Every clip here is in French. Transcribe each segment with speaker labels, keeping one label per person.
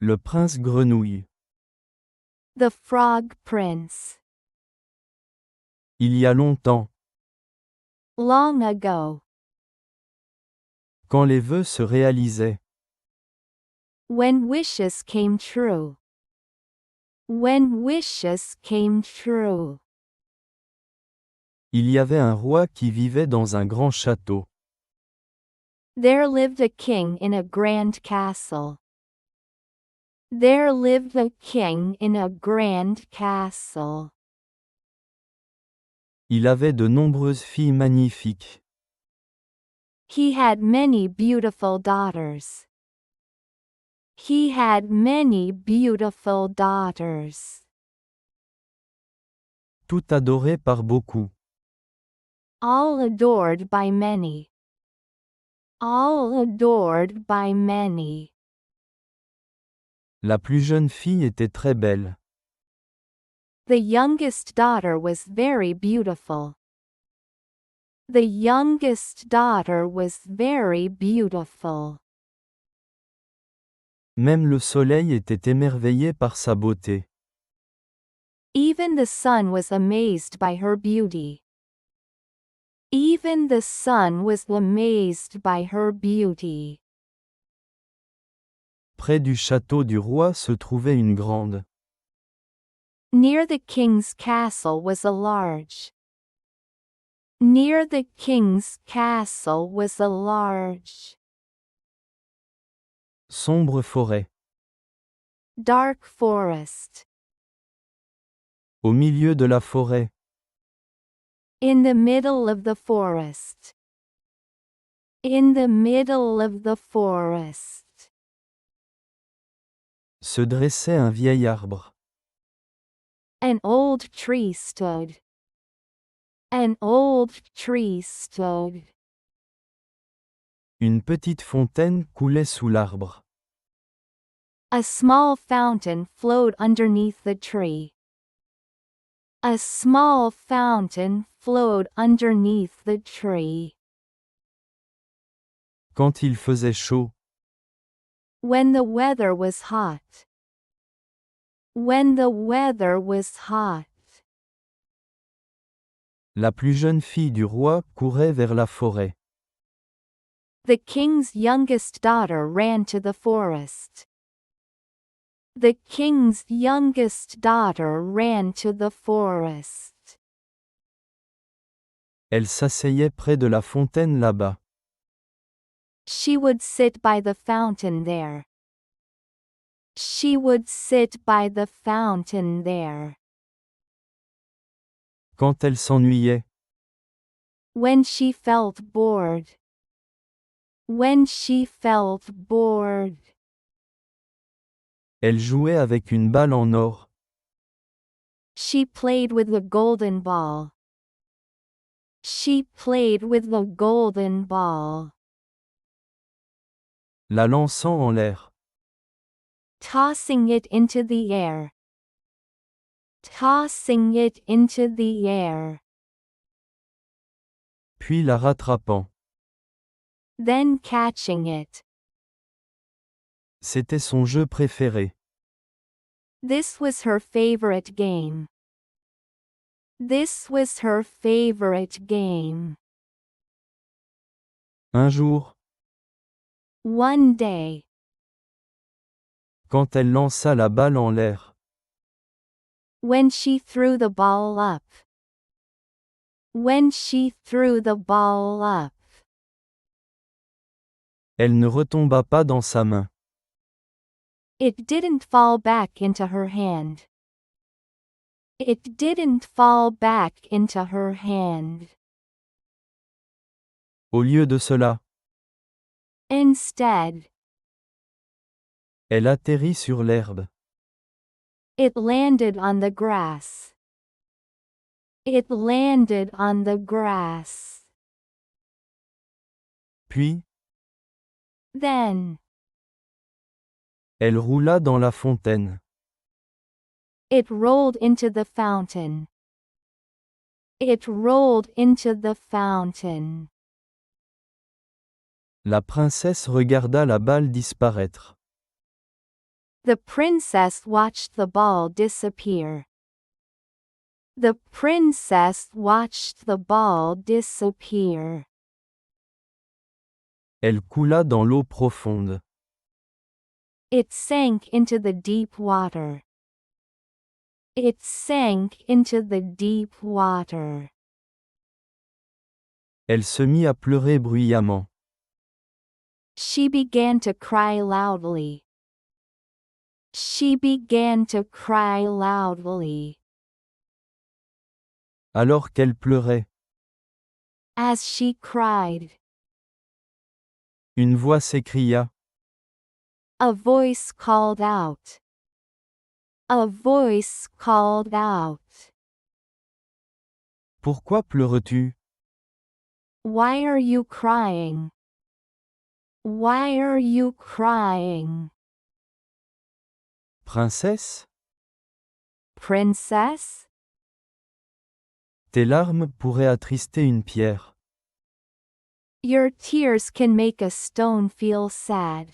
Speaker 1: Le prince grenouille.
Speaker 2: The Frog Prince.
Speaker 1: Il y a longtemps,
Speaker 2: Long ago,
Speaker 1: quand les vœux se réalisaient,
Speaker 2: when wishes came true. When wishes came true.
Speaker 1: il y avait un roi qui vivait dans un grand château.
Speaker 2: There lived a king in a grand castle. There lived a king in a grand castle.
Speaker 1: Il avait de nombreuses filles magnifiques.
Speaker 2: He had many beautiful daughters. He had many beautiful daughters.
Speaker 1: Tout adorées par beaucoup.
Speaker 2: All adored by many. All adored by many.
Speaker 1: La plus jeune fille était très belle.
Speaker 2: The youngest daughter was very beautiful. The youngest daughter was very beautiful.
Speaker 1: Même le soleil était émerveillé par sa beauté.
Speaker 2: Even the sun was amazed by her beauty. Even the sun was amazed by her beauty.
Speaker 1: Près du château du roi se trouvait une grande.
Speaker 2: Near the king's castle was a large. Near the king's castle was a large.
Speaker 1: Sombre forêt.
Speaker 2: Dark forest.
Speaker 1: Au milieu de la forêt,
Speaker 2: In the middle of the forest. In the middle of the forest.
Speaker 1: se dressait un vieil arbre.
Speaker 2: An old tree stood. An old tree stood.
Speaker 1: Une petite fontaine coulait sous l'arbre.
Speaker 2: A small fountain flowed underneath the tree. A small fountain flowed underneath the tree.
Speaker 1: Quand il faisait chaud,
Speaker 2: When the weather was hot. When the weather was hot.
Speaker 1: la plus jeune fille du roi courait vers la forêt.
Speaker 2: The king's youngest daughter ran to the forest. The king's youngest daughter ran to the forest.
Speaker 1: Elle s'asseyait près de la fontaine là-bas.
Speaker 2: She would sit by the fountain there. She would sit by the fountain there.
Speaker 1: Quand elle s'ennuyait,
Speaker 2: When she felt bored. When she felt bored.
Speaker 1: elle jouait avec une balle en or.
Speaker 2: She played with the golden ball. She played with the golden ball.
Speaker 1: La lançant en l'air.
Speaker 2: Tossing it into the air. Tossing it into the air.
Speaker 1: Puis la rattrapant.
Speaker 2: Then catching it.
Speaker 1: C'était son jeu préféré.
Speaker 2: This was her favorite game. This was her favorite game.
Speaker 1: Un jour,
Speaker 2: One day,
Speaker 1: quand elle lança la balle en l'air,
Speaker 2: when she threw the ball up. When she threw the ball up.
Speaker 1: elle ne retomba pas dans sa main.
Speaker 2: It didn't fall back into her hand. It didn't fall back into her hand.
Speaker 1: Au lieu de cela,
Speaker 2: Instead,
Speaker 1: elle atterrit sur l'herbe.
Speaker 2: it landed on the grass. It landed on the grass.
Speaker 1: Puis,
Speaker 2: Then,
Speaker 1: elle roula dans la fontaine.
Speaker 2: it rolled into the fountain. It rolled into the fountain.
Speaker 1: La princesse regarda la balle disparaître.
Speaker 2: The princess watched the ball disappear. The princess watched the ball disappear.
Speaker 1: Elle coula dans l'eau profonde.
Speaker 2: It sank into the deep water. It sank into the deep water.
Speaker 1: Elle se mit à pleurer bruyamment.
Speaker 2: She began to cry loudly. She began to cry loudly.
Speaker 1: Alors qu'elle pleurait,
Speaker 2: As she cried,
Speaker 1: une voix s'écria.
Speaker 2: a voice called out. A voice called out.
Speaker 1: Pourquoi pleures-tu?
Speaker 2: Why are you crying? Why are you crying?
Speaker 1: Princesse?
Speaker 2: Princess?
Speaker 1: Tes larmes pourraient attrister une pierre.
Speaker 2: Your tears can make a stone feel sad.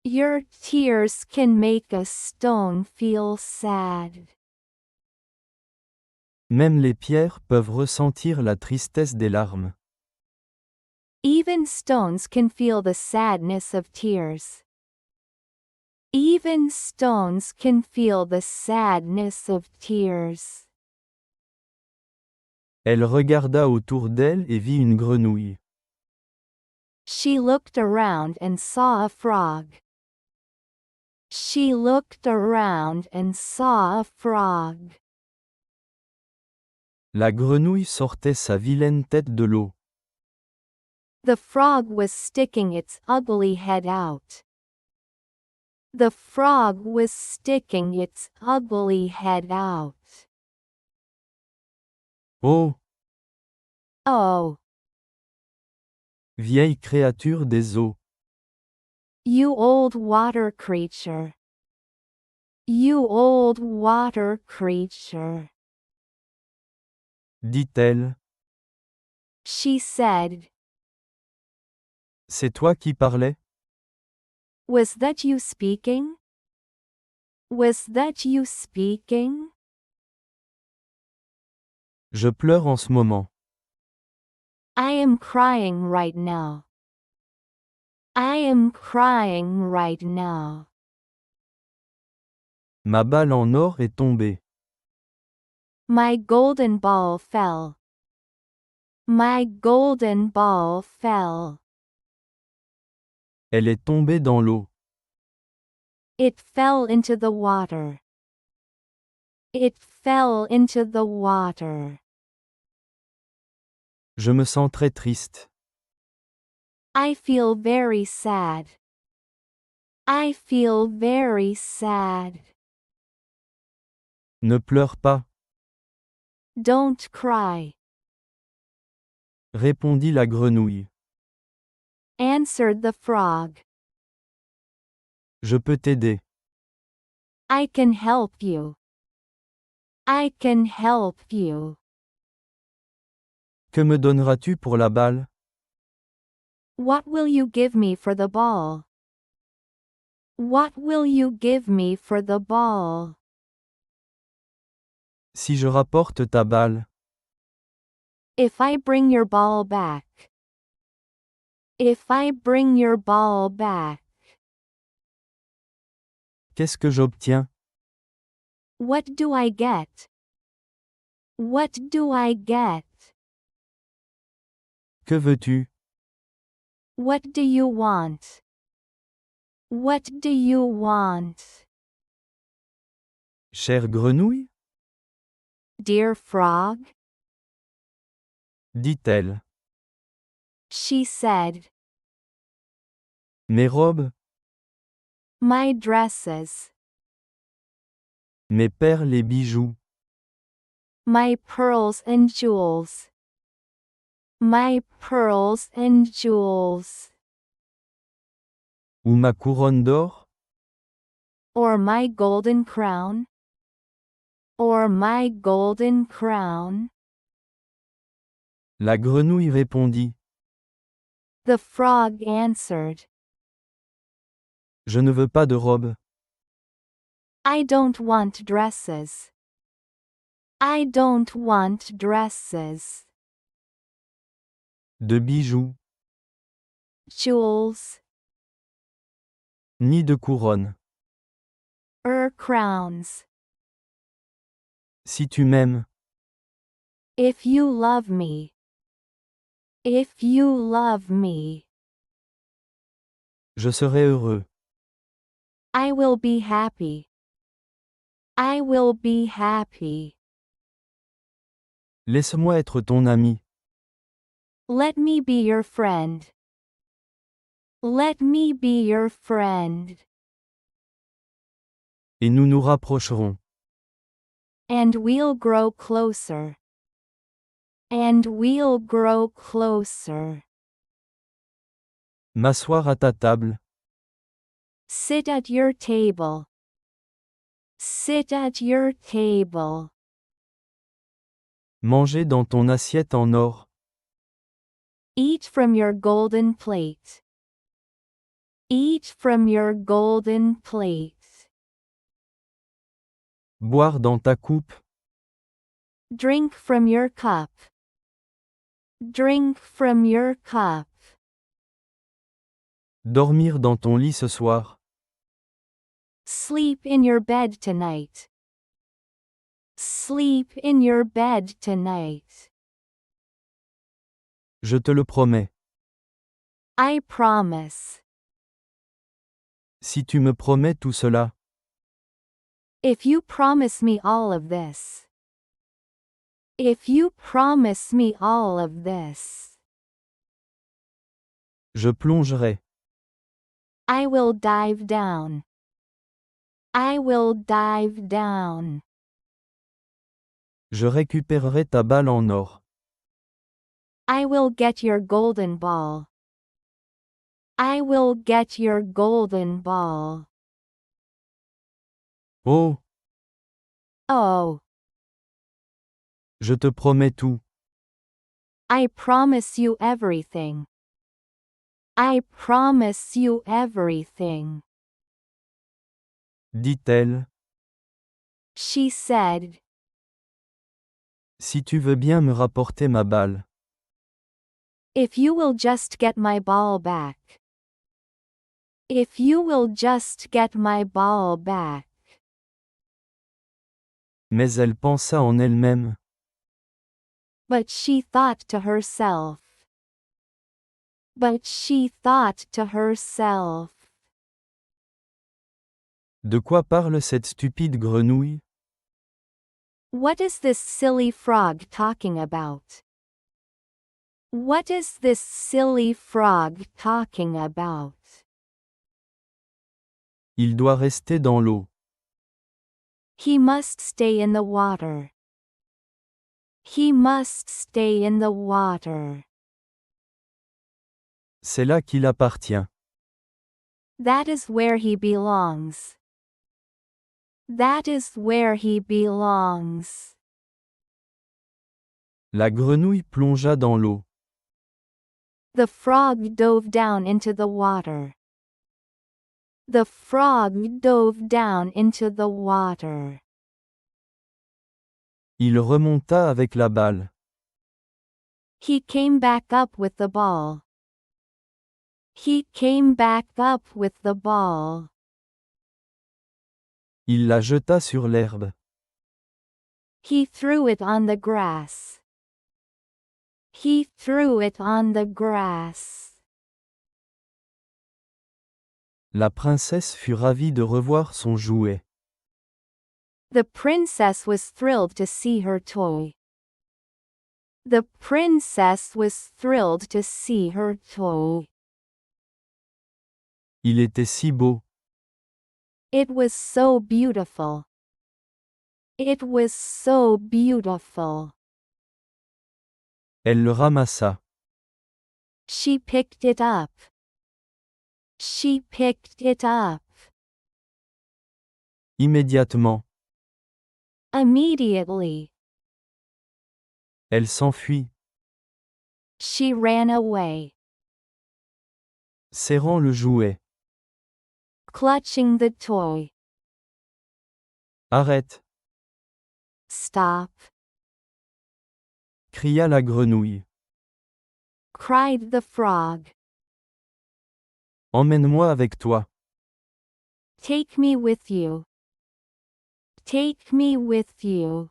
Speaker 2: Your tears can make a stone feel sad.
Speaker 1: Même les pierres peuvent ressentir la tristesse des larmes.
Speaker 2: Even stones can feel the sadness of tears. Even stones can feel the sadness of tears.
Speaker 1: Elle regarda autour d'elle et vit une grenouille.
Speaker 2: She looked around and saw a frog. She looked around and saw a frog.
Speaker 1: La grenouille sortait sa vilaine tête de l'eau.
Speaker 2: The frog was sticking its ugly head out. The frog was sticking its ugly head out.
Speaker 1: Oh!
Speaker 2: Oh,
Speaker 1: Vieille créature des eaux.
Speaker 2: you old water creature. You old water creature.
Speaker 1: Dit-elle.
Speaker 2: She said,
Speaker 1: C'est toi qui parlais?
Speaker 2: was that you speaking? Was that you speaking?
Speaker 1: Je pleure en ce moment.
Speaker 2: I am crying right now. I am crying right now.
Speaker 1: Ma balle en or est tombée.
Speaker 2: My golden ball fell. My golden ball fell.
Speaker 1: Elle est tombée dans l'eau.
Speaker 2: It fell into the water. It fell into the water.
Speaker 1: Je me sens très triste.
Speaker 2: I feel very sad. I feel very sad.
Speaker 1: Ne pleure pas,
Speaker 2: Don't cry,
Speaker 1: répondit la grenouille.
Speaker 2: answered the frog.
Speaker 1: Je peux t'aider.
Speaker 2: I can help you. I can help you.
Speaker 1: Que me donneras-tu pour la balle?
Speaker 2: What will you give me for the ball? What will you give me for the ball?
Speaker 1: Si je rapporte ta balle,
Speaker 2: If I bring your ball back. If I bring your ball back.
Speaker 1: qu'est-ce que j'obtiens?
Speaker 2: What do I get? What do I get?
Speaker 1: Que veux-tu?
Speaker 2: What do you want? What do you want?
Speaker 1: Chère grenouille?
Speaker 2: Dear frog?
Speaker 1: Dit-elle.
Speaker 2: She said.
Speaker 1: Mes robes,
Speaker 2: My dresses.
Speaker 1: mes perles et bijoux,
Speaker 2: My pearls and jewels. My pearls and jewels.
Speaker 1: ou ma couronne d'or?
Speaker 2: Or my golden crown? Or my golden crown?
Speaker 1: La grenouille répondit.
Speaker 2: The frog answered.
Speaker 1: Je ne veux pas de robe.
Speaker 2: I don't want dresses. I don't want dresses.
Speaker 1: De bijoux.
Speaker 2: Jewels.
Speaker 1: Ni de couronne.
Speaker 2: Crowns.
Speaker 1: Si tu m'aimes,
Speaker 2: If you love me. If you love me.
Speaker 1: je serai heureux.
Speaker 2: I will be happy. I will be happy.
Speaker 1: Laisse-moi être ton ami.
Speaker 2: Let me be your friend. Let me be your friend.
Speaker 1: Et nous nous rapprocherons.
Speaker 2: And we'll grow closer. And we'll grow closer.
Speaker 1: M'asseoir à ta table.
Speaker 2: Sit at your table. Sit at your table.
Speaker 1: Manger dans ton assiette en or.
Speaker 2: Eat from your golden plate. Eat from your golden plate.
Speaker 1: Boire dans ta coupe.
Speaker 2: Drink from your cup. Drink from your cup.
Speaker 1: Dormir dans ton lit ce soir.
Speaker 2: Sleep in your bed tonight. Sleep in your bed tonight.
Speaker 1: Je te le promets.
Speaker 2: I promise.
Speaker 1: Si tu me promets tout cela,
Speaker 2: If you promise me all of this. If you promise me all of this.
Speaker 1: je plongerai.
Speaker 2: I will dive down. I will dive down.
Speaker 1: Je récupérerai ta balle en or.
Speaker 2: I will get your golden ball. I will get your golden ball.
Speaker 1: Oh,
Speaker 2: Oh,
Speaker 1: je te promets tout.
Speaker 2: I promise you everything. I promise you everything.
Speaker 1: Dit-elle.
Speaker 2: She said,
Speaker 1: Si tu veux bien me rapporter ma balle.
Speaker 2: if you will just get my ball back. If you will just get my ball back.
Speaker 1: Mais elle pensa en elle-même.
Speaker 2: But she thought to herself. But she thought to herself.
Speaker 1: De quoi parle cette stupide grenouille?
Speaker 2: What is this silly frog talking about? What is this silly frog talking about?
Speaker 1: Il doit rester dans l'eau.
Speaker 2: He must stay in the water. He must stay in the water.
Speaker 1: C'est là qu'il appartient.
Speaker 2: That is where he belongs. That is where he belongs.
Speaker 1: La grenouille plongea dans l'eau.
Speaker 2: The frog dove down into the water. The frog dove down into the water.
Speaker 1: Il remonta avec la balle.
Speaker 2: He came back up with the ball. He came back up with the ball.
Speaker 1: Il la jeta sur l'herbe.
Speaker 2: He threw it on the grass. He threw it on the grass.
Speaker 1: La princesse fut ravie de revoir son jouet.
Speaker 2: The princess was thrilled to see her toy. The princess was thrilled to see her toy.
Speaker 1: Il était si beau.
Speaker 2: It was so beautiful. It was so beautiful.
Speaker 1: Elle le ramassa.
Speaker 2: She picked it up. She picked it up.
Speaker 1: Immédiatement,
Speaker 2: Immediately.
Speaker 1: elle s'enfuit,
Speaker 2: She ran away.
Speaker 1: serrant le jouet.
Speaker 2: Clutching the toy.
Speaker 1: Arrête,
Speaker 2: Stop.
Speaker 1: cria la grenouille.
Speaker 2: Cried the frog.
Speaker 1: Emmène-moi avec toi.
Speaker 2: Take me with you. Take me with you.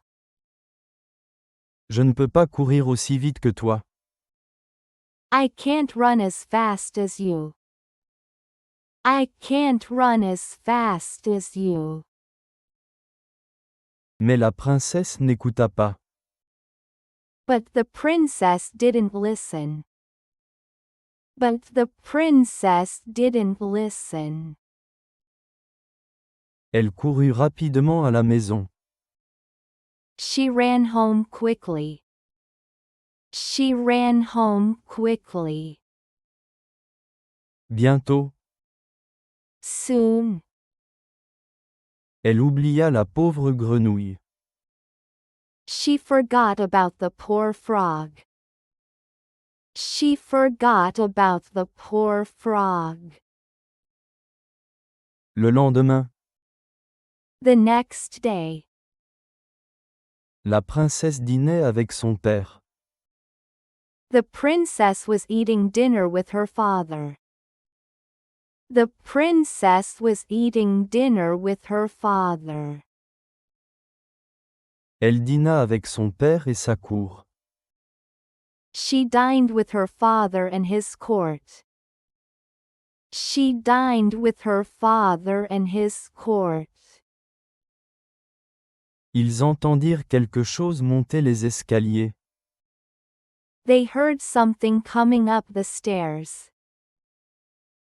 Speaker 1: Je ne peux pas courir aussi vite que toi.
Speaker 2: I can't run as fast as you. I can't run as fast as you.
Speaker 1: Mais la princesse n'écouta pas.
Speaker 2: But the princess didn't listen. But the princess didn't listen.
Speaker 1: Elle courut rapidement à la maison.
Speaker 2: She ran home quickly. She ran home quickly.
Speaker 1: Bientôt,
Speaker 2: Soon,
Speaker 1: elle oublia la pauvre grenouille.
Speaker 2: she forgot about the poor frog. She forgot about the poor frog.
Speaker 1: Le lendemain,
Speaker 2: The next day,
Speaker 1: la princesse dînait avec son père.
Speaker 2: the princess was eating dinner with her father. The princess was eating dinner with her father.
Speaker 1: Elle dîna avec son père et sa cour.
Speaker 2: She dined with her father and his court. She dined with her father and his court.
Speaker 1: Ils entendirent quelque chose monter les escaliers.
Speaker 2: They heard something coming up the stairs.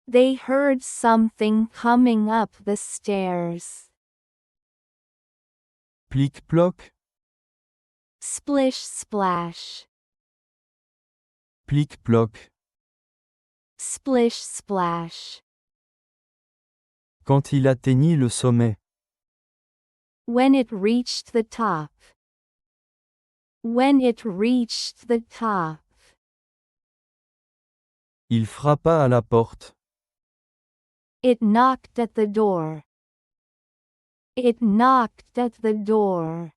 Speaker 2: They heard something coming up the stairs.
Speaker 1: Plic-ploc,
Speaker 2: Splish splash.
Speaker 1: plic-ploc.
Speaker 2: Splish splash.
Speaker 1: Quand il atteignit le sommet,
Speaker 2: When it reached the top. When it reached the top.
Speaker 1: il frappa à la porte.
Speaker 2: It knocked at the door. It knocked at the door.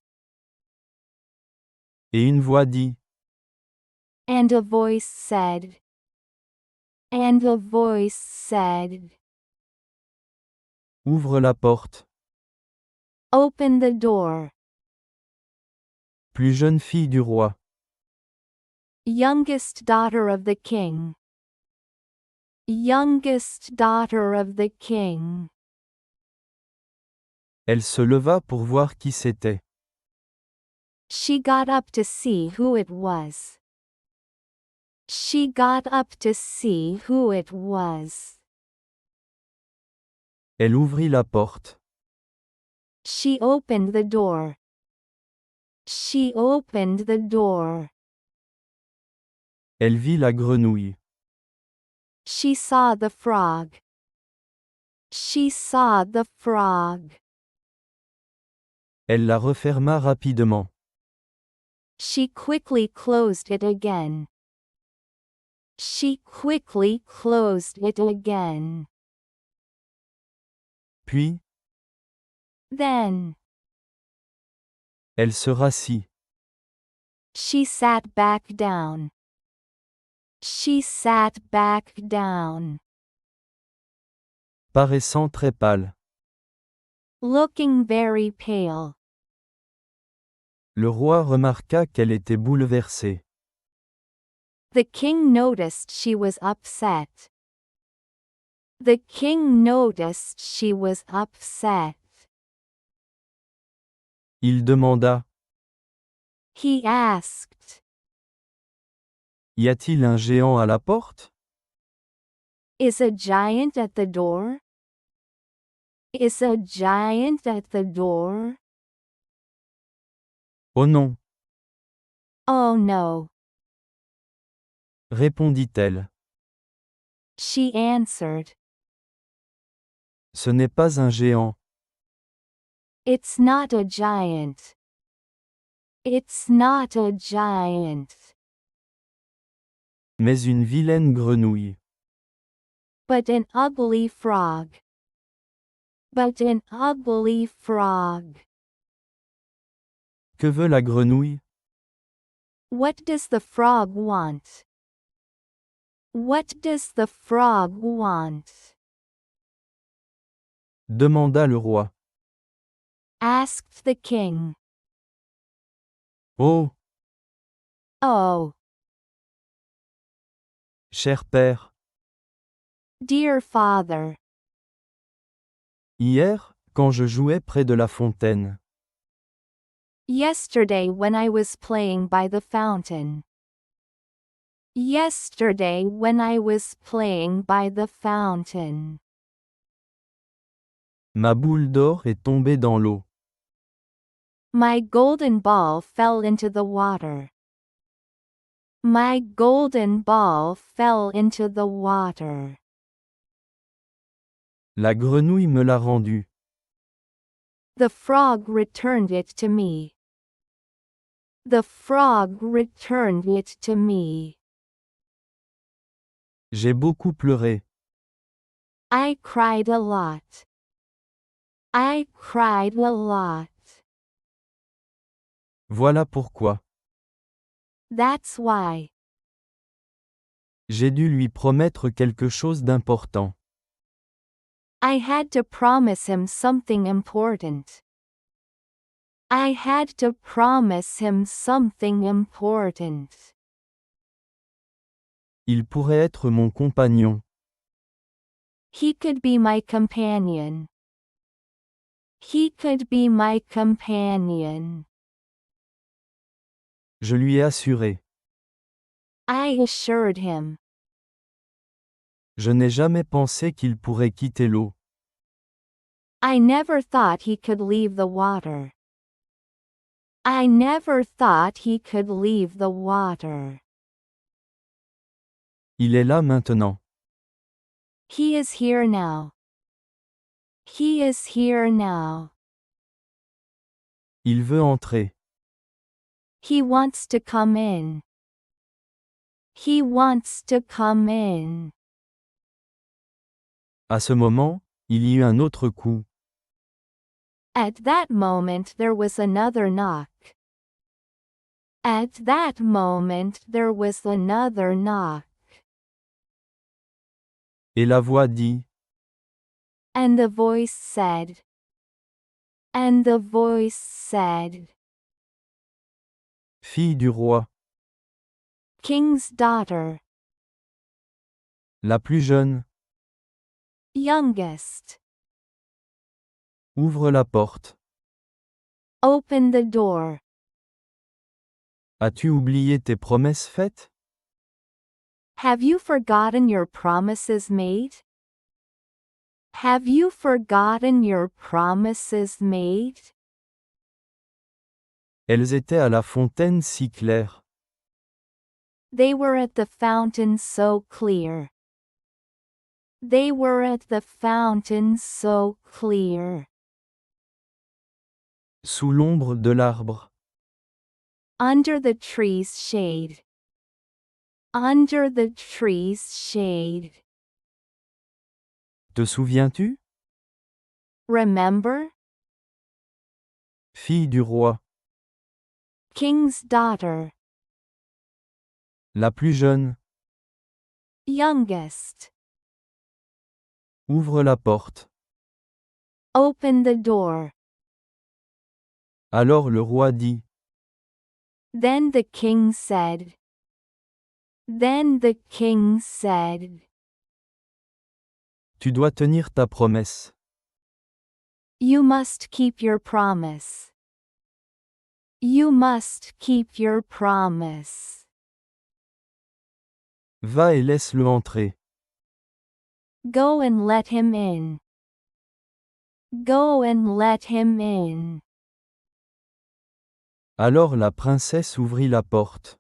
Speaker 1: Et une voix dit,
Speaker 2: And a voice said. And a voice said.
Speaker 1: ouvre la porte.
Speaker 2: Open the door.
Speaker 1: Plus jeune fille du roi.
Speaker 2: Youngest daughter of the king. Youngest daughter of the king.
Speaker 1: Elle se leva pour voir qui c'était.
Speaker 2: She got up to see who it was. She got up to see who it was.
Speaker 1: Elle ouvrit la porte.
Speaker 2: She opened the door. She opened the door.
Speaker 1: Elle vit la grenouille.
Speaker 2: She saw the frog. She saw the frog.
Speaker 1: Elle la referma rapidement.
Speaker 2: She quickly closed it again. She quickly closed it again.
Speaker 1: Puis,
Speaker 2: Then,
Speaker 1: elle se rassit.
Speaker 2: she sat back down. She sat back down.
Speaker 1: Paraissant très pâle.
Speaker 2: Looking very pale.
Speaker 1: Le roi remarqua qu'elle était bouleversée.
Speaker 2: The king noticed she was upset. The king noticed she was upset.
Speaker 1: Il demanda,
Speaker 2: He asked,
Speaker 1: y a-t-il un géant à la porte?
Speaker 2: Is a giant at the door? Is a giant at the door?
Speaker 1: Oh non,
Speaker 2: Oh no,
Speaker 1: répondit-elle.
Speaker 2: she answered.
Speaker 1: Ce n'est pas un géant,
Speaker 2: It's not a giant. It's not a giant.
Speaker 1: mais une vilaine grenouille.
Speaker 2: But an ugly frog. but an ugly frog.
Speaker 1: Que veut la grenouille?
Speaker 2: What does the frog want? What does the frog want?
Speaker 1: Demanda le roi.
Speaker 2: Asked the king.
Speaker 1: Oh,
Speaker 2: Oh,
Speaker 1: cher père,
Speaker 2: dear father.
Speaker 1: hier, quand je jouais près de la fontaine,
Speaker 2: Yesterday when I was playing by the fountain. Yesterday when I was playing by the fountain.
Speaker 1: ma boule d'or est tombée dans l'eau.
Speaker 2: My golden ball fell into the water. My golden ball fell into the water.
Speaker 1: La grenouille me l'a rendue.
Speaker 2: The frog returned it to me. The frog returned it to me.
Speaker 1: J'ai beaucoup pleuré.
Speaker 2: I cried a lot. I cried a lot.
Speaker 1: Voilà pourquoi.
Speaker 2: That's why.
Speaker 1: J'ai dû lui promettre quelque chose d'important.
Speaker 2: I had to promise him something important. I had to promise him something important.
Speaker 1: Il pourrait être mon compagnon.
Speaker 2: He could be my companion. He could be my companion.
Speaker 1: Je lui ai assuré.
Speaker 2: I assured him.
Speaker 1: Je n'ai jamais pensé qu'il pourrait quitter l'eau.
Speaker 2: I never thought he could leave the water. I never thought he could leave the water.
Speaker 1: Il est là maintenant.
Speaker 2: He is here now. He is here now.
Speaker 1: Il veut entrer.
Speaker 2: He wants to come in. He wants to come in.
Speaker 1: À ce moment, il y eut un autre coup.
Speaker 2: At that moment there was another knock. At that moment there was another knock.
Speaker 1: Et la voix dit,
Speaker 2: And the voice said. And the voice said.
Speaker 1: Fille du roi,
Speaker 2: King's daughter.
Speaker 1: la plus jeune,
Speaker 2: Youngest.
Speaker 1: ouvre la porte.
Speaker 2: Open the door.
Speaker 1: As-tu oublié tes promesses faites?
Speaker 2: Have you forgotten your promises made? Have you forgotten your promises made?
Speaker 1: Elles étaient à la fontaine si claires.
Speaker 2: They were at the fountain so clear. They were at the fountain so clear.
Speaker 1: Sous l'ombre de l'arbre.
Speaker 2: Under the tree's shade. Under the tree's shade.
Speaker 1: Te souviens-tu?
Speaker 2: Remember?
Speaker 1: Fille du roi,
Speaker 2: King's daughter.
Speaker 1: la plus jeune,
Speaker 2: Youngest.
Speaker 1: ouvre la porte.
Speaker 2: Open the door.
Speaker 1: Alors le roi dit,
Speaker 2: Then the king said. Then the king said.
Speaker 1: tu dois tenir ta promesse.
Speaker 2: You must keep your promise. You must keep your promise.
Speaker 1: Va et laisse-le entrer.
Speaker 2: Go and let him in. Go and let him in.
Speaker 1: Alors la princesse ouvrit la porte.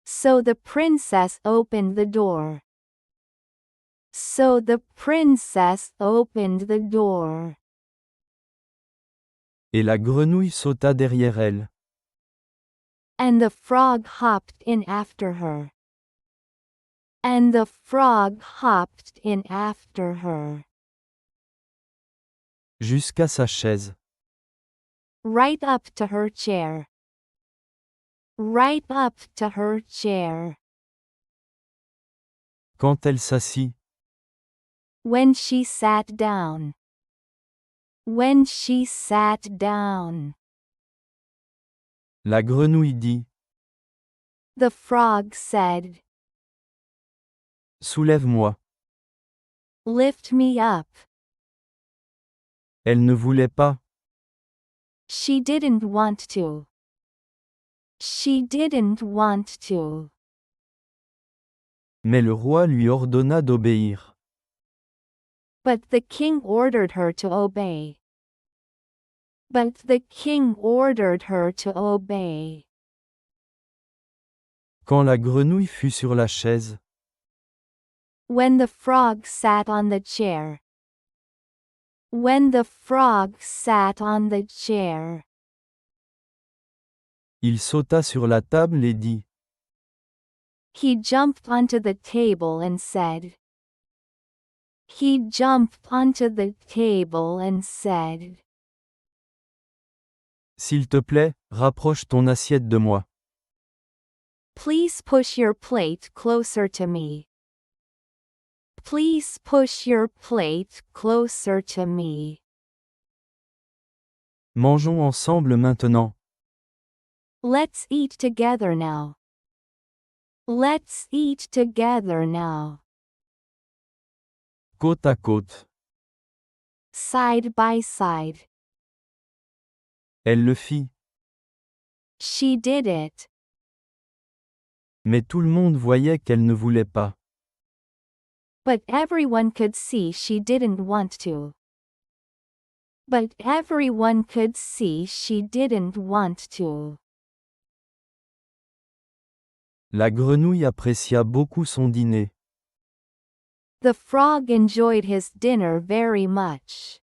Speaker 2: So the princess opened the door. So the princess opened the door.
Speaker 1: Et la grenouille sauta derrière elle.
Speaker 2: And the frog hopped in after her. And the frog hopped in after her.
Speaker 1: Jusqu'à sa chaise.
Speaker 2: Right up to her chair. Right up to her chair.
Speaker 1: Quand elle s'assit.
Speaker 2: When she sat down. When she sat down.
Speaker 1: La grenouille dit.
Speaker 2: The frog said,
Speaker 1: Soulève-moi.
Speaker 2: Lift me up.
Speaker 1: Elle ne voulait pas.
Speaker 2: She didn't want to. She didn't want to.
Speaker 1: Mais le roi lui ordonna d'obéir.
Speaker 2: But the king ordered her to obey. But the king ordered her to obey.
Speaker 1: Quand la grenouille fut sur la chaise.
Speaker 2: When the frog sat on the chair. When the frog sat on the chair.
Speaker 1: Il sauta sur la table et dit.
Speaker 2: He jumped onto the table and said. He jumped onto the table and said.
Speaker 1: S'il te plaît, rapproche ton assiette de moi.
Speaker 2: Please push your plate closer to me. Please push your plate closer to me.
Speaker 1: Mangeons ensemble maintenant.
Speaker 2: Let's eat together now. Let's eat together now.
Speaker 1: Côte à côte.
Speaker 2: Side by side.
Speaker 1: Elle le fit.
Speaker 2: She did it.
Speaker 1: Mais tout le monde voyait qu'elle ne voulait pas.
Speaker 2: But everyone could see she didn't want to. But everyone could see she didn't want to.
Speaker 1: La grenouille apprécia beaucoup son dîner.
Speaker 2: The frog enjoyed his dinner very much.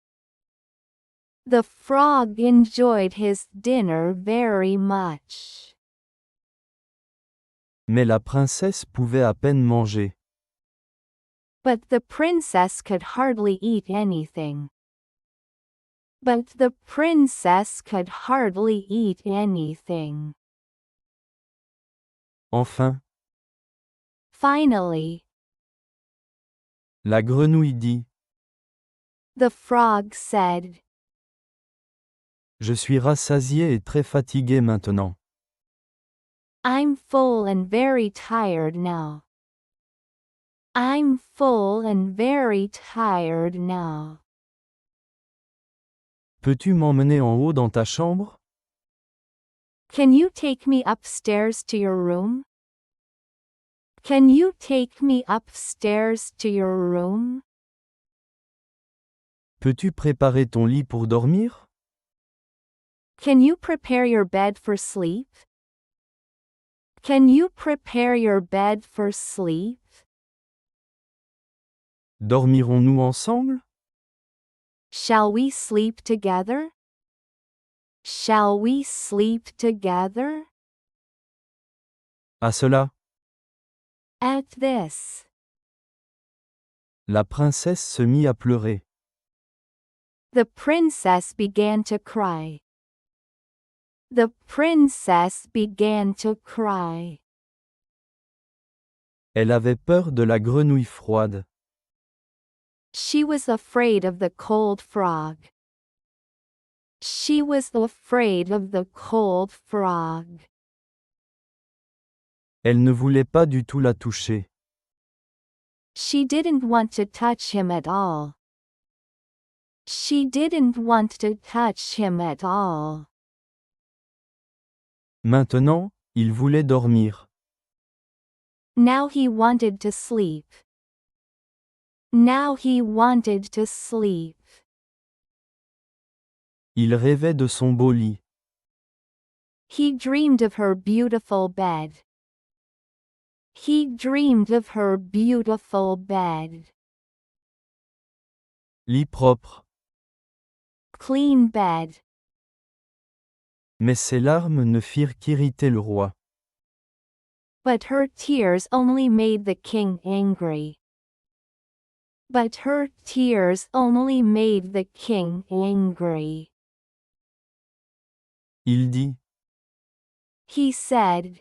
Speaker 2: The frog enjoyed his dinner very much.
Speaker 1: Mais la princesse pouvait à peine manger.
Speaker 2: But the princess could hardly eat anything. But the princess could hardly eat anything.
Speaker 1: Enfin,
Speaker 2: Finally,
Speaker 1: la grenouille dit.
Speaker 2: the frog said,
Speaker 1: Je suis rassasié et très fatigué maintenant.
Speaker 2: I'm full and very tired now. I'm full and very tired now.
Speaker 1: Peux-tu m'emmener en haut dans ta chambre?
Speaker 2: Can you take me upstairs to your room? Can you take me upstairs to your room?
Speaker 1: Peux-tu préparer ton lit pour dormir?
Speaker 2: Can you prepare your bed for sleep? Can you prepare your bed for sleep?
Speaker 1: Dormirons-nous ensemble?
Speaker 2: Shall we sleep together? Shall we sleep together?
Speaker 1: À cela,
Speaker 2: At this,
Speaker 1: la princesse se mit à pleurer.
Speaker 2: the princess began to cry. The princess began to cry.
Speaker 1: Elle avait peur de la grenouille froide.
Speaker 2: She was afraid of the cold frog. She was afraid of the cold frog.
Speaker 1: Elle ne voulait pas du tout la toucher.
Speaker 2: She didn't want to touch him at all. She didn't want to touch him at all.
Speaker 1: Maintenant, il voulait dormir.
Speaker 2: Now he wanted to sleep. Now he wanted to sleep.
Speaker 1: Il rêvait de son beau lit.
Speaker 2: He dreamed of her beautiful bed. He dreamed of her beautiful bed.
Speaker 1: Lit propre.
Speaker 2: Clean bed.
Speaker 1: Mais ses larmes ne firent qu'irriter le roi.
Speaker 2: But her tears only made the king angry. But her tears only made the king angry.
Speaker 1: Il dit,
Speaker 2: He said,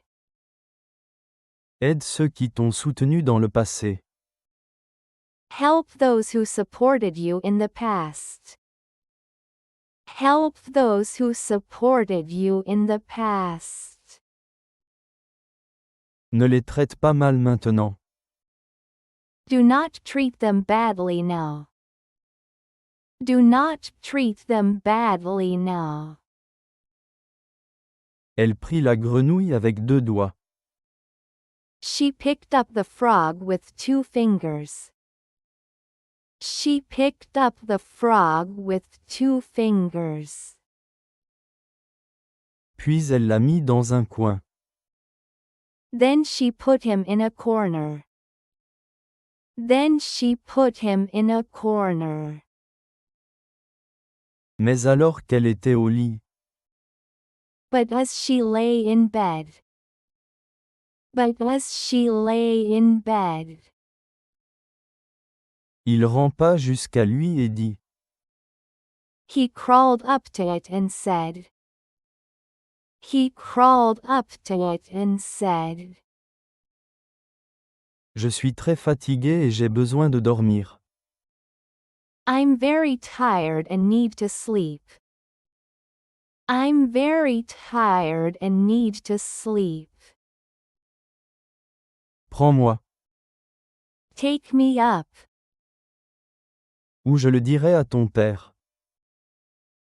Speaker 1: aide ceux qui t'ont soutenu dans le passé.
Speaker 2: help those who supported you in the past. Help those who supported you in the past.
Speaker 1: Ne les traite pas mal maintenant.
Speaker 2: Do not treat them badly now. Do not treat them badly now.
Speaker 1: Elle prit la grenouille avec 2 doigts.
Speaker 2: She picked up the frog with 2 fingers. She picked up the frog with 2 fingers.
Speaker 1: Puis elle l'a mis dans un coin.
Speaker 2: Then she put him in a corner. Then she put him in a corner.
Speaker 1: Mais alors qu'elle était au lit,
Speaker 2: But as she lay in bed. But as she lay in bed.
Speaker 1: il rampa jusqu'à lui et dit,
Speaker 2: He crawled up to it and said. He crawled up to it and said.
Speaker 1: je suis très fatigué et j'ai besoin de dormir.
Speaker 2: I'm very tired and need to sleep. I'm very tired and need to sleep.
Speaker 1: Prends-moi,
Speaker 2: Take me up,
Speaker 1: ou je le dirai à ton père.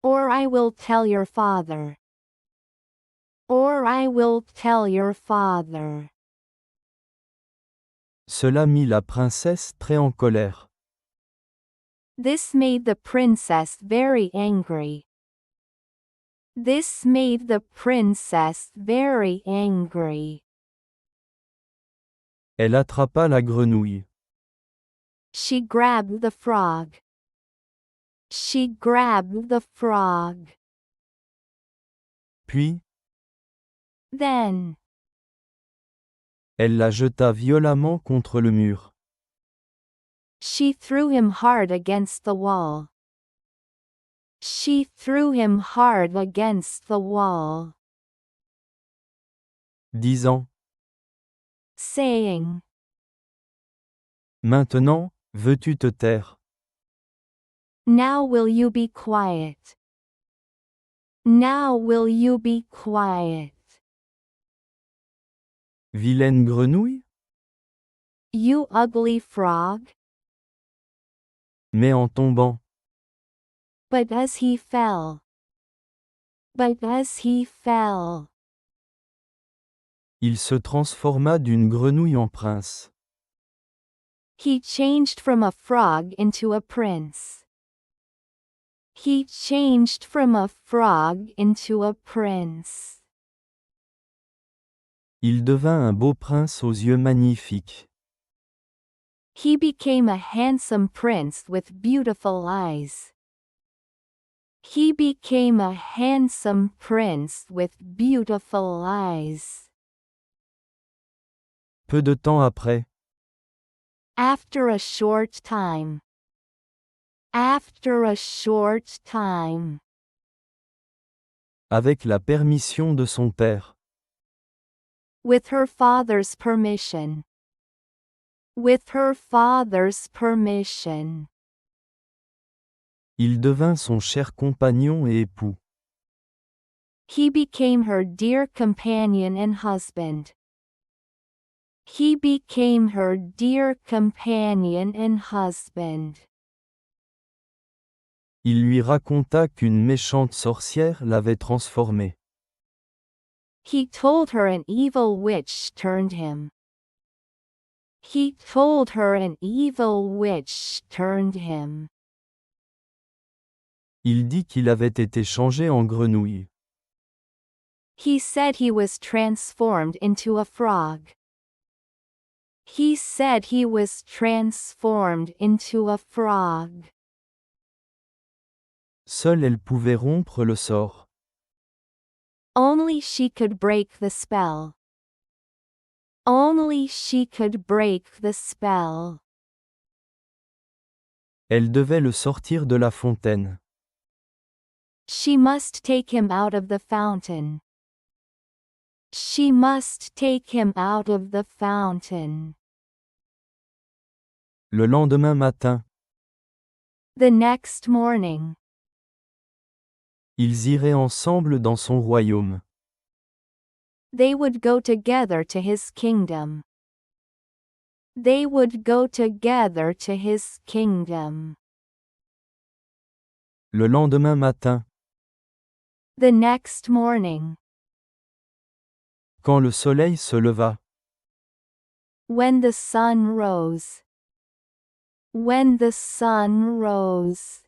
Speaker 2: or I will tell your father. Or I will tell your father.
Speaker 1: Cela mit la princesse très en colère.
Speaker 2: This made the princess very angry. This made the princess very angry.
Speaker 1: Elle attrapa la grenouille.
Speaker 2: She grabbed the frog. She grabbed the frog.
Speaker 1: Puis,
Speaker 2: Then,
Speaker 1: elle la jeta violemment contre le mur.
Speaker 2: she threw him hard against the wall. She threw him hard against the wall.
Speaker 1: Disant,
Speaker 2: Saying,
Speaker 1: maintenant, veux-tu te taire?
Speaker 2: now will you be quiet? Now will you be quiet?
Speaker 1: Vilaine grenouille?
Speaker 2: You ugly frog?
Speaker 1: Mais en tombant,
Speaker 2: But as he fell. But as he fell.
Speaker 1: il se transforma d'une grenouille en prince.
Speaker 2: He changed from a frog into a prince. He changed from a frog into a prince.
Speaker 1: Il devint un beau prince aux yeux magnifiques.
Speaker 2: He became a handsome prince with beautiful eyes. He became a handsome prince with beautiful eyes.
Speaker 1: Peu de temps après,
Speaker 2: After a short time. After a short time.
Speaker 1: avec la permission de son père,
Speaker 2: With her father's permission. With her father's permission.
Speaker 1: il devint son cher compagnon et époux.
Speaker 2: He became her dear companion and husband. He became her dear companion and husband.
Speaker 1: Il lui raconta qu'une méchante sorcière l'avait transformé.
Speaker 2: He told her an evil witch turned him. He told her an evil witch turned him.
Speaker 1: Il dit qu'il avait été changé en grenouille.
Speaker 2: He said he was transformed into a frog. He said he was transformed into a frog.
Speaker 1: Seule elle pouvait rompre le sort.
Speaker 2: Only she could break the spell. Only she could break the spell.
Speaker 1: Elle devait le sortir de la fontaine.
Speaker 2: She must take him out of the fountain. She must take him out of the fountain.
Speaker 1: Le lendemain matin,
Speaker 2: The next morning.
Speaker 1: ils iraient ensemble dans son royaume.
Speaker 2: They would go together to his kingdom. They would go together to his kingdom.
Speaker 1: Le lendemain matin,
Speaker 2: The next morning.
Speaker 1: quand le soleil se leva,
Speaker 2: When the sun rose. When the sun rose.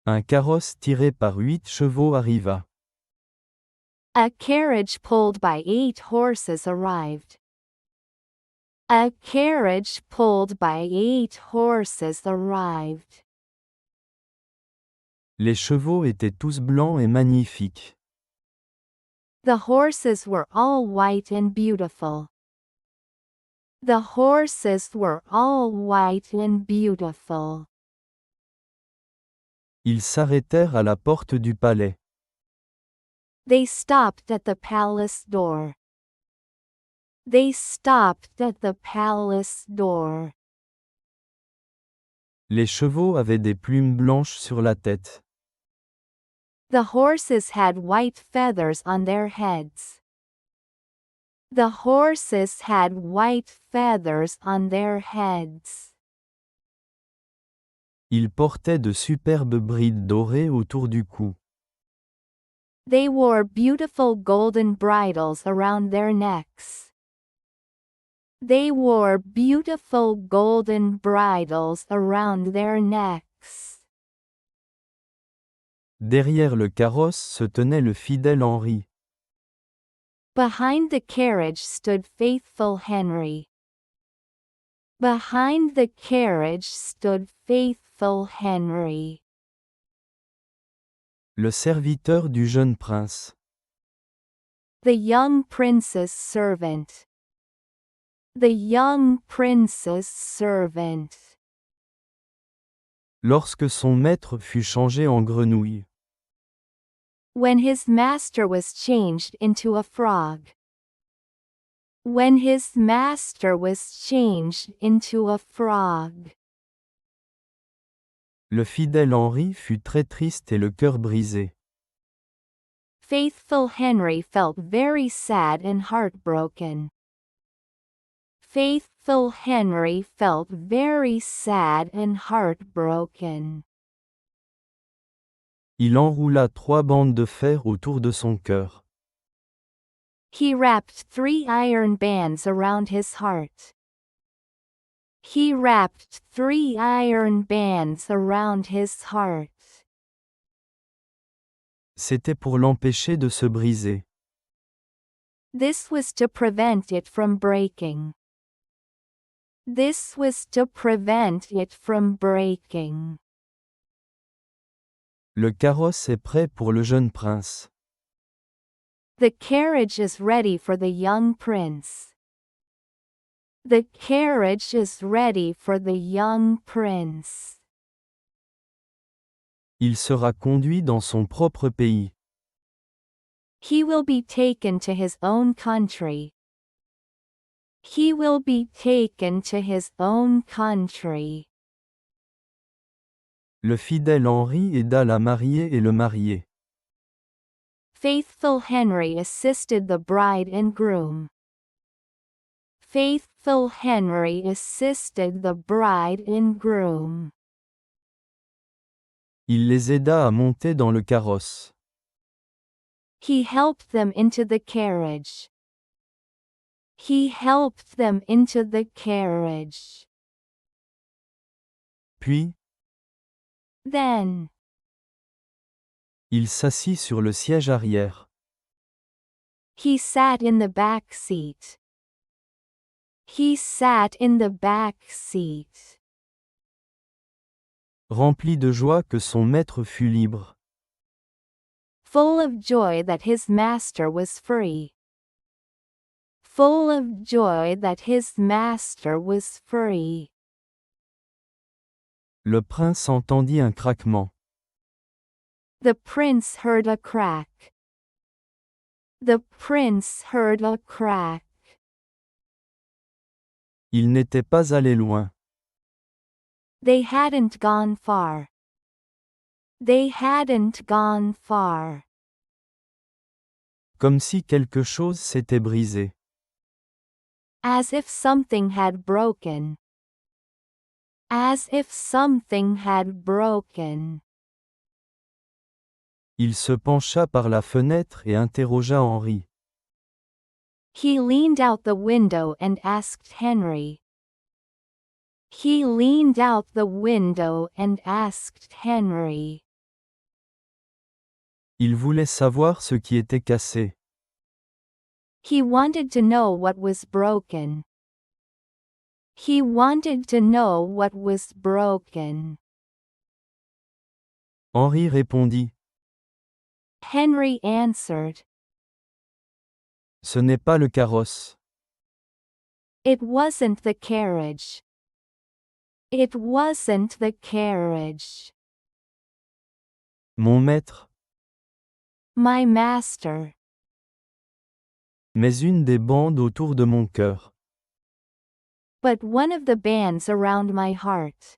Speaker 1: un carrosse tiré par 8 chevaux arriva.
Speaker 2: A carriage pulled by 8 horses arrived. A carriage pulled by 8 horses arrived.
Speaker 1: Les chevaux étaient tous blancs et magnifiques.
Speaker 2: The horses were all white and beautiful. The horses were all white and beautiful.
Speaker 1: Ils s'arrêtèrent à la porte du palais.
Speaker 2: They stopped at the palace door. They stopped at the palace door.
Speaker 1: Les chevaux avaient des plumes blanches sur la tête.
Speaker 2: The horses had white feathers on their heads. The horses had white feathers on their heads.
Speaker 1: Ils portaient de superbes brides dorées autour du cou.
Speaker 2: They wore beautiful golden bridles around their necks. They wore beautiful golden bridles around their necks.
Speaker 1: Derrière le carrosse se tenait le fidèle Henri.
Speaker 2: Behind the carriage stood faithful Henry. Behind the carriage stood faithful Henry.
Speaker 1: Le serviteur du jeune prince.
Speaker 2: The young prince's servant. The young prince's servant.
Speaker 1: Lorsque son maître fut changé en grenouille.
Speaker 2: When his master was changed into a frog. When his master was changed into a frog.
Speaker 1: Le fidèle Henri fut très triste et le cœur brisé.
Speaker 2: Faithful Henry felt very sad and heartbroken. Faithful Henry felt very sad and heartbroken.
Speaker 1: Il enroula 3 bandes de fer autour de son cœur.
Speaker 2: He wrapped 3 iron bands around his heart. He wrapped 3 iron bands around his heart.
Speaker 1: C'était pour l'empêcher de se briser.
Speaker 2: This was to prevent it from breaking. This was to prevent it from breaking.
Speaker 1: Le carrosse est prêt pour le jeune prince.
Speaker 2: The carriage is ready for the young prince. The carriage is ready for the young prince.
Speaker 1: Il sera conduit dans son propre pays.
Speaker 2: He will be taken to his own country. He will be taken to his own country.
Speaker 1: Le fidèle Henri aida la mariée et le marié.
Speaker 2: Faithful Henry assisted the bride and groom. Faithful Henry assisted the bride and groom.
Speaker 1: Il les aida à monter dans le carrosse.
Speaker 2: He helped them into the carriage. He helped them into the carriage.
Speaker 1: Puis,
Speaker 2: Then,
Speaker 1: il s'assit sur le siège arrière.
Speaker 2: he sat in the back seat. He sat in the back seat.
Speaker 1: Rempli de joie que son maître fût libre.
Speaker 2: Full of joy that his master was free. Full of joy that his master was free.
Speaker 1: Le prince entendit un craquement.
Speaker 2: The prince heard a crack. The prince heard a crack.
Speaker 1: Il n'était pas allé loin.
Speaker 2: They hadn't gone far. They hadn't gone far.
Speaker 1: Comme si quelque chose s'était brisé.
Speaker 2: As if something had broken. As if something had broken.
Speaker 1: Il se pencha par la fenêtre et interrogea Henri.
Speaker 2: He leaned out the window and asked Henry. He leaned out the window and asked Henry.
Speaker 1: Il voulait savoir ce qui était cassé.
Speaker 2: He wanted to know what was broken. He wanted to know what was broken.
Speaker 1: Henri répondit.
Speaker 2: Henry answered.
Speaker 1: Ce n'est pas le carrosse.
Speaker 2: It wasn't the carriage. It wasn't the carriage.
Speaker 1: Mon maître.
Speaker 2: My master.
Speaker 1: Mais une des bandes autour de mon cœur.
Speaker 2: But one of the bands around my heart.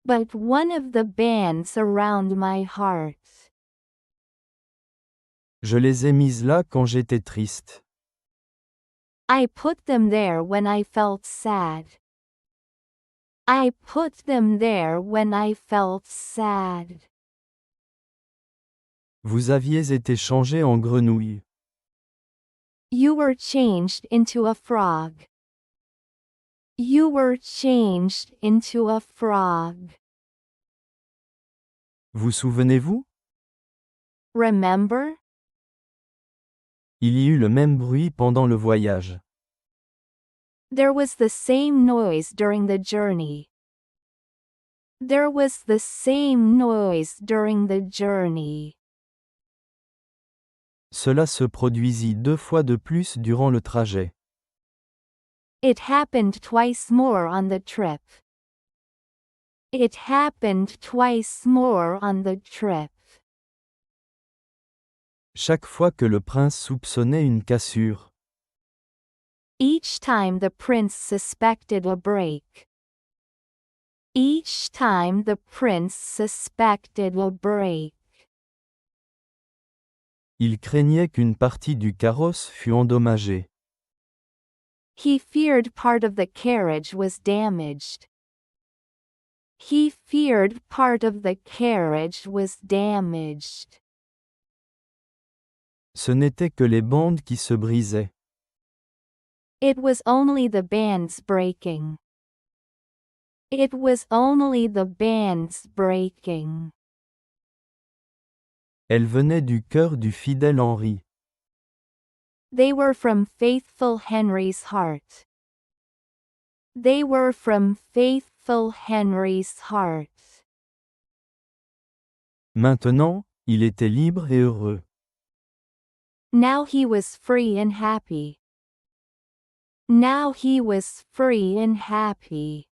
Speaker 2: But one of the bands around my heart.
Speaker 1: Je les ai mises là quand j'étais triste.
Speaker 2: I put them there when I felt sad. I put them there when I felt sad.
Speaker 1: Vous aviez été changé en grenouille.
Speaker 2: You were changed into a frog. You were changed into a frog.
Speaker 1: Vous souvenez-vous?
Speaker 2: Remember?
Speaker 1: Il y eut le même bruit pendant le voyage.
Speaker 2: There was the same noise during the journey. There was the same noise during the journey.
Speaker 1: Cela se produisit 2 fois de plus durant le trajet.
Speaker 2: It happened twice more on the trip. It happened twice more on the trip.
Speaker 1: Chaque fois que le prince soupçonnait une cassure.
Speaker 2: Each time the prince suspected a break. Each time the prince suspected a break.
Speaker 1: Il craignait qu'une partie du carrosse fût endommagée.
Speaker 2: He feared part of the carriage was damaged. He feared part of the carriage was damaged.
Speaker 1: Ce n'était que les bandes qui se brisaient.
Speaker 2: It was only the bands breaking. It was only the bands breaking.
Speaker 1: Elles venaient du cœur du fidèle Henri.
Speaker 2: They were from faithful Henry's heart. They were from faithful Henry's heart.
Speaker 1: Maintenant, il était libre et heureux.
Speaker 2: Now he was free and happy. Now he was free and happy.